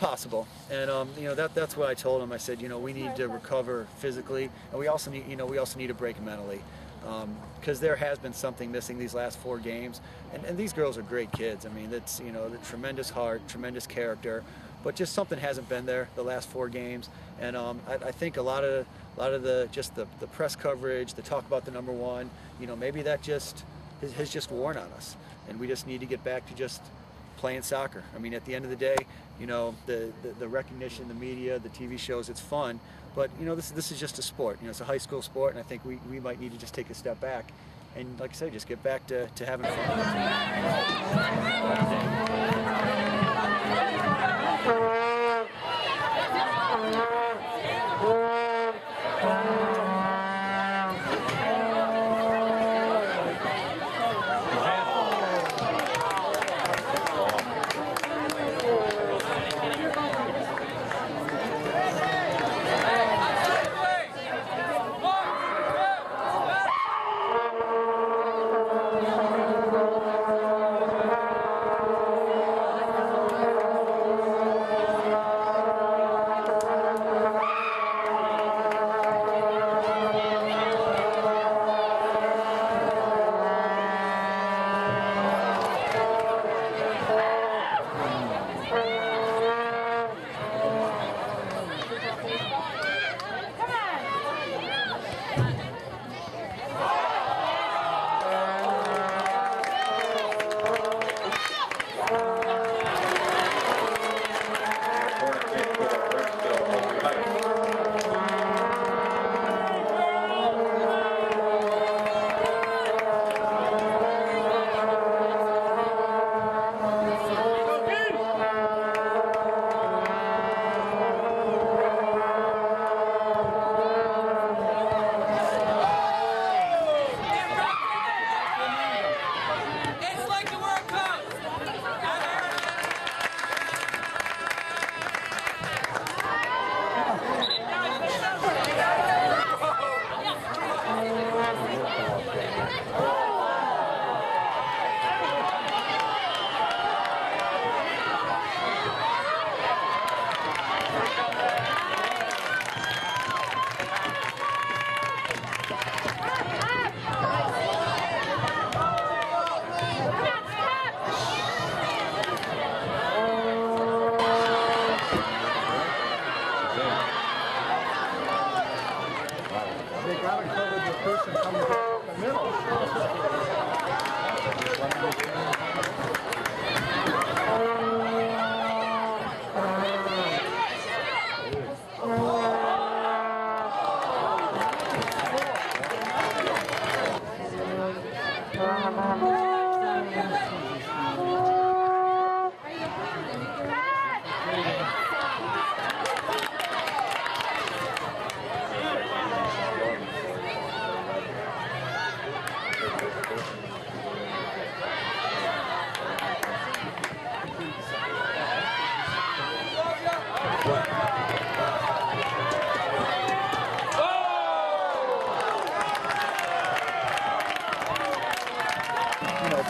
possible, and that's what I told him. I said, we need to recover physically, and we also need a break mentally, because there has been something missing these last 4 games, and these girls are great kids. I mean, that's the tremendous heart, tremendous character, but just something hasn't been there the last 4 games, and I think a lot of the press coverage, the talk about the number 1, maybe that just has just worn on us, and we just need to get back to just playing soccer. I mean, at the end of the day, the recognition, the media, the TV shows, it's fun, but this is just a sport. It's a high school sport, and I think we might need to just take a step back and, like I say, just get back to having fun.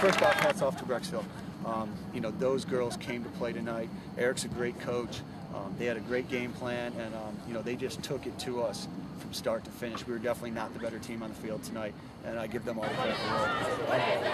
First off, hats off to Brecksville. Those girls came to play tonight. Eric's a great coach. They had a great game plan, and they just took it to us from start to finish. We were definitely not the better team on the field tonight, and I give them all the credit in the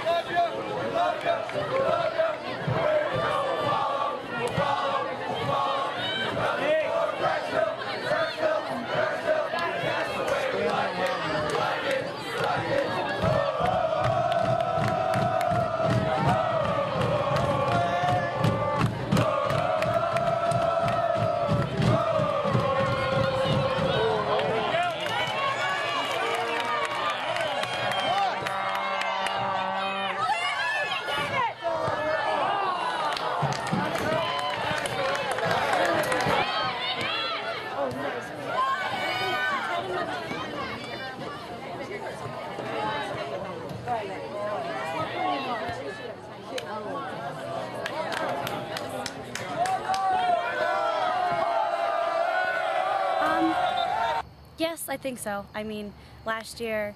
Yes, I think so. I mean, last year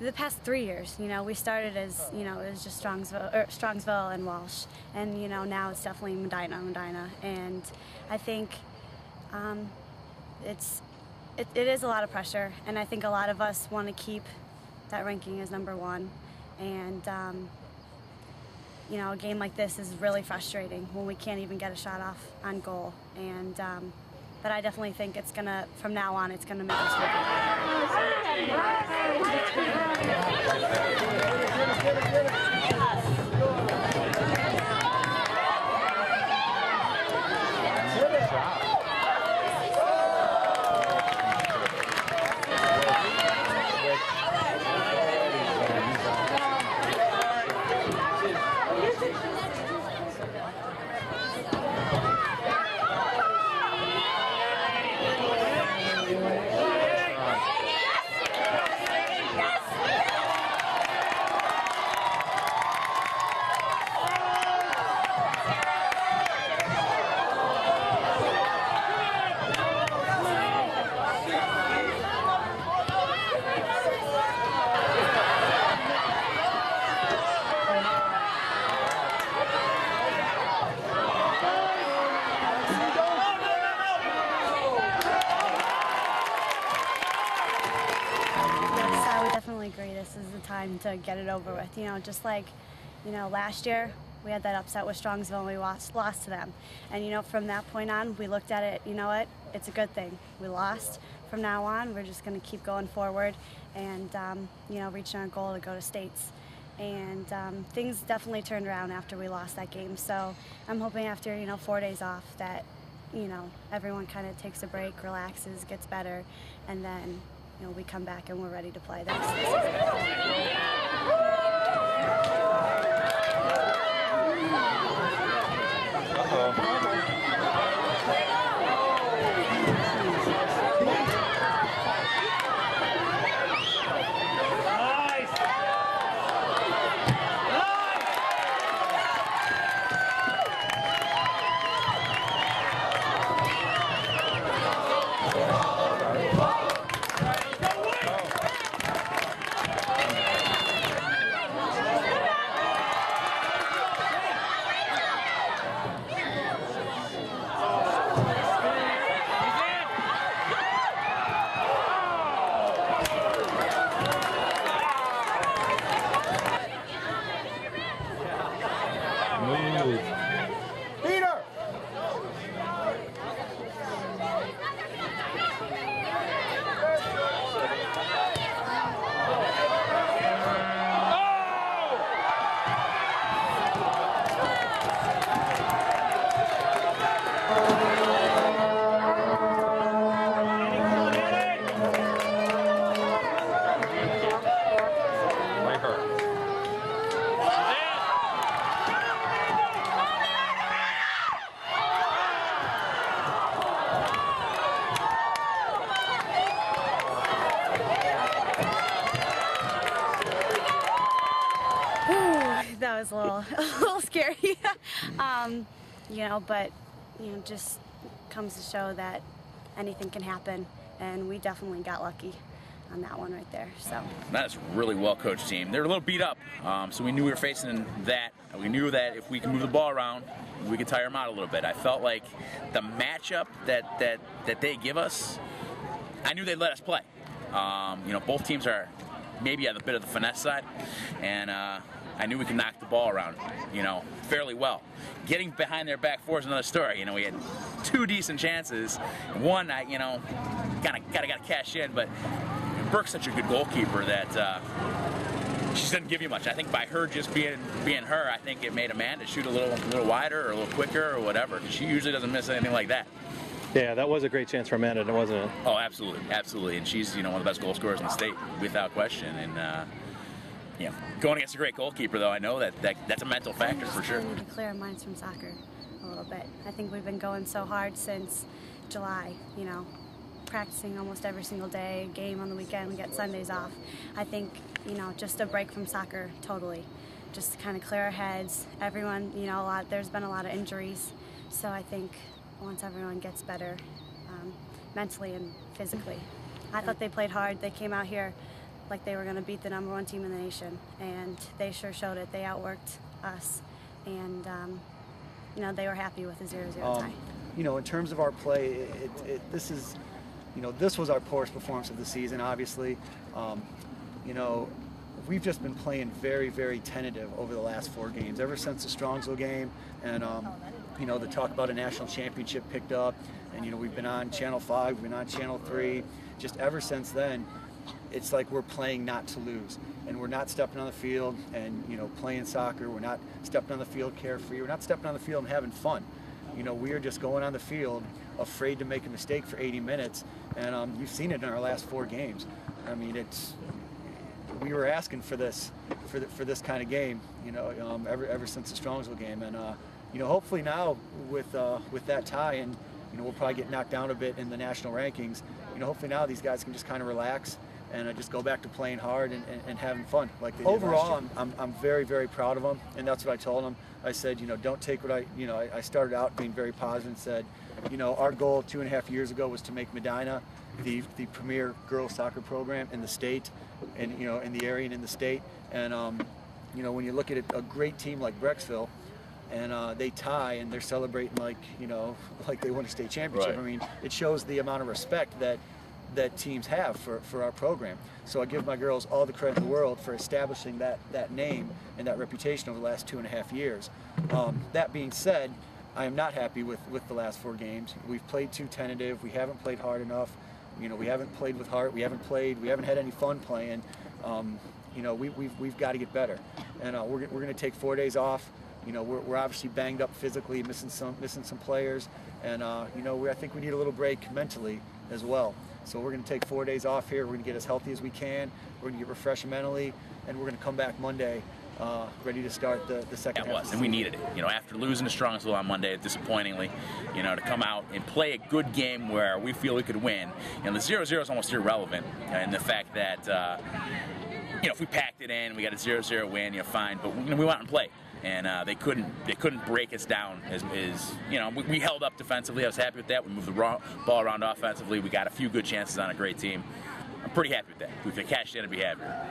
the past 3 years. You know, we started as, you know, it was just Strongsville and Walsh, and you know, now it's definitely Medina, and I think it is a lot of pressure, and I think a lot of us want to keep that ranking as #1, and you know, a game like this is really frustrating when we can't even get a shot off on goal, and but I definitely think it's gonna, from now on, it's gonna make us agree. This is the time to get it over with. You know, just like, you know, last year we had that upset with Strongsville and we lost to them. And, you know, from that point on, we looked at it, you know what, it's a good thing. We lost. From now on, we're just going to keep going forward and, you know, reaching our goal to go to states. And things definitely turned around after we lost that game. So I'm hoping after, you know, 4 days off that, you know, everyone kind of takes a break, relaxes, gets better, and then, you know, we come back and we're ready to play. That was a little scary, you know, but, you know, just comes to show that anything can happen, and we definitely got lucky on that one right there. So that's a really well-coached team. They're a little beat up, so we knew we were facing that. We knew that if we could move the ball around, we could tire them out a little bit. I felt like the matchup that they give us, I knew they'd let us play. You know, both teams are maybe on a bit of the finesse side, and I knew we could knock the ball around, you know, fairly well. Getting behind their back four is another story. You know, we had 2 decent chances. One, you know, gotta cash in, but Burke's such a good goalkeeper that she doesn't give you much. I think by her just being her, I think it made Amanda shoot a little wider or a little quicker or whatever, because she usually doesn't miss anything like that. Yeah, that was a great chance for Amanda, wasn't it? Oh, absolutely, absolutely. And she's, you know, one of the best goal scorers in the state, without question. And you know, going against a great goalkeeper, though, I know that's a mental factor for sure. We need to clear our minds from soccer a little bit. I think we've been going so hard since July, you know, practicing almost every single day, game on the weekend, we get Sundays off. I think, you know, just a break from soccer, totally. Just to kind of clear our heads. Everyone, you know, there's been a lot of injuries, so I think once everyone gets better mentally and physically. I thought they played hard. They came out here like they were going to beat the #1 team in the nation, and they sure showed it. They outworked us, and you know, they were happy with the 0-0 tie. You know, in terms of our play, this is, you know, this was our poorest performance of the season, obviously. You know, we've just been playing very, very tentative over the last 4 games, ever since the Strongsville game, and you know, the talk about a national championship picked up, and you know, we've been on Channel 5, we've been on Channel 3, just ever since then. It's like we're playing not to lose, and we're not stepping on the field and, you know, playing soccer. We're not stepping on the field carefree. We're not stepping on the field and having fun. You know, we are just going on the field afraid to make a mistake for 80 minutes, and you've seen it in our last 4 games. I mean, we were asking for this, for this kind of game, you know, ever since the Strongsville game, and you know, hopefully now with that tie, and you know, we'll probably get knocked down a bit in the national rankings. You know, hopefully now these guys can just kind of relax and just go back to playing hard and having fun like they did overall. I'm very, very proud of them, and that's what I told them. I said, you know, don't take what I started out being very positive and said, you know, our goal 2.5 years ago was to make Medina the premier girls soccer program in the state, and you know, in the area and in the state. And you know, when you look at a great team like Brecksville, and they tie and they're celebrating like, you know, like they won a state championship. Right. I mean, it shows the amount of respect that teams have for our program. So I give my girls all the credit in the world for establishing that name and that reputation over the last 2.5 years. That being said, I am not happy with the last 4 games. We've played too tentative. We haven't played hard enough. You know, we haven't played with heart. We haven't had any fun playing. You know, we've got to get better. And we're going to take 4 days off. You know, we're obviously banged up physically, missing some players, and you know, I think we need a little break mentally as well. So we're going to take 4 days off here. We're going to get as healthy as we can. We're going to get refreshed mentally, and we're going to come back Monday ready to start the second half. It was, and we needed it. You know, after losing to Strongsville on Monday, disappointingly, you know, to come out and play a good game where we feel we could win. And the 0-0 is almost irrelevant, and the fact that you know, if we packed it in, we got a 0-0 win, you know, fine. But you know, we went out and played. And they couldn't break us down as you know, we held up defensively. I was happy with that. We moved the ball around offensively. We got a few good chances on a great team. I'm pretty happy with that. If we could cash in and be happier.